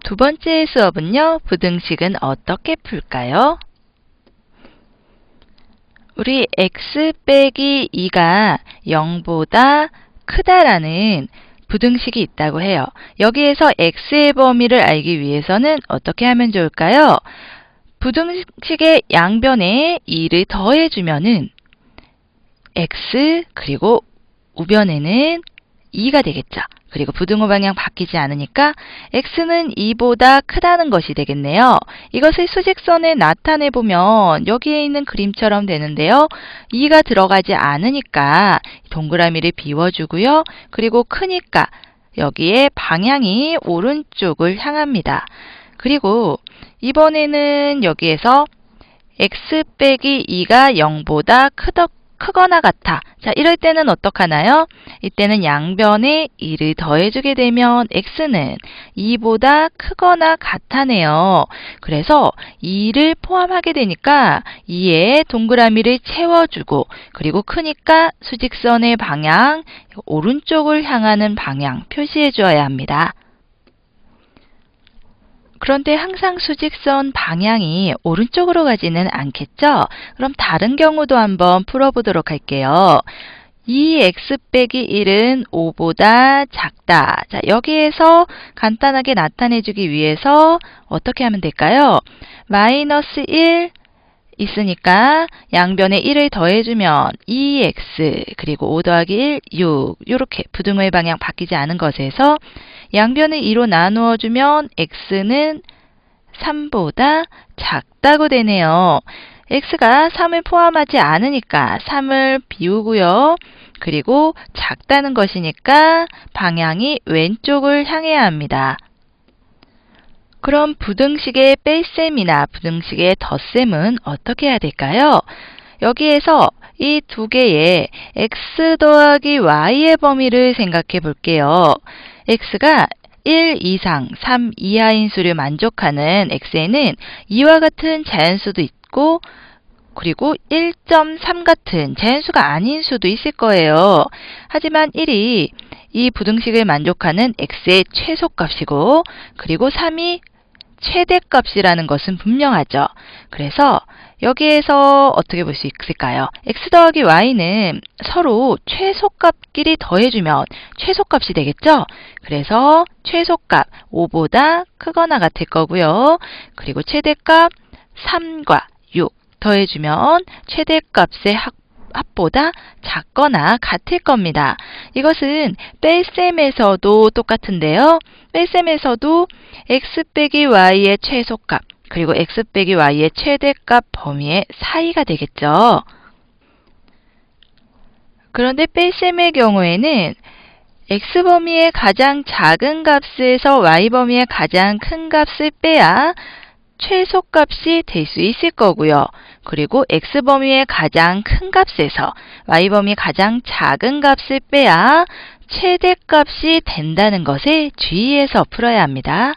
두 번째 수업은요, 부등식은 어떻게 풀까요? 우리 x 빼기 2가 0보다 크다라는 부등식이 있다고 해요. 여기에서 x의 범위를 알기 위해서는 어떻게 하면 좋을까요? 부등식의 양변에 2를 더해주면은 x 그리고 우변에는 2가 되겠죠. 그리고 부등호 방향 바뀌지 않으니까 x는 2보다 크다는 것이 되겠네요. 이것을 수직선에 나타내보면 여기에 있는 그림처럼 되는데요. 2가 들어가지 않으니까 동그라미를 비워주고요. 그리고 크니까 여기에 방향이 오른쪽을 향합니다. 그리고 이번에는 여기에서 x 빼기 2가 0보다 크거나 같아. 자, 이럴 때는 어떡하나요? 이때는 양변에 2를 더해주게 되면 x는 2보다 크거나 같아네요. 그래서 2를 포함하게 되니까 2에 동그라미를 채워주고 그리고 크니까 수직선의 방향, 오른쪽을 향하는 방향 표시해 주어야 합니다. 그런데 항상 수직선 방향이 오른쪽으로 가지는 않겠죠? 그럼 다른 경우도 한번 풀어보도록 할게요. 2x 빼기 1은 5보다 작다. 자, 여기에서 간단하게 나타내주기 위해서 어떻게 하면 될까요? 마이너스 1 있으니까 양변에 1을 더해주면 2x 그리고 5 더하기 1, 6 이렇게 부등호의 방향 바뀌지 않은 것에서 양변을 2로 나누어주면 x는 3보다 작다고 되네요. x가 3을 포함하지 않으니까 3을 비우고요. 그리고 작다는 것이니까 방향이 왼쪽을 향해야 합니다. 그럼 부등식의 뺄셈이나 부등식의 덧셈은 어떻게 해야 될까요? 여기에서 이 두 개의 x 더하기 y의 범위를 생각해 볼게요. x가 1 이상 3 이하인 수를 만족하는 x에는 이와 같은 자연수도 있고 그리고 1.3 같은 자연수가 아닌 수도 있을 거예요. 하지만 1이 이 부등식을 만족하는 x의 최소값이고 그리고 3이 최대값이라는 것은 분명하죠. 그래서 여기에서 어떻게 볼 수 있을까요? x 더하기 y는 서로 최소값끼리 더해주면 최소값이 되겠죠? 그래서 최소값 5보다 크거나 같을 거고요. 그리고 최대값 3과 6 더해주면 최대값의 합보다 작거나 같을 겁니다. 이것은 뺄셈에서도 똑같은데요. 뺄셈에서도 x 빼기 y의 최소값 그리고 x 빼기 y의 최대값 범위의 사이가 되겠죠. 그런데 뺄셈의 경우에는 x 범위의 가장 작은 값에서 y 범위의 가장 큰 값을 빼야 최소값이 될 수 있을 거고요. 그리고 x 범위의 가장 큰 값에서 y 범위 가장 작은 값을 빼야 최대값이 된다는 것에 주의해서 풀어야 합니다.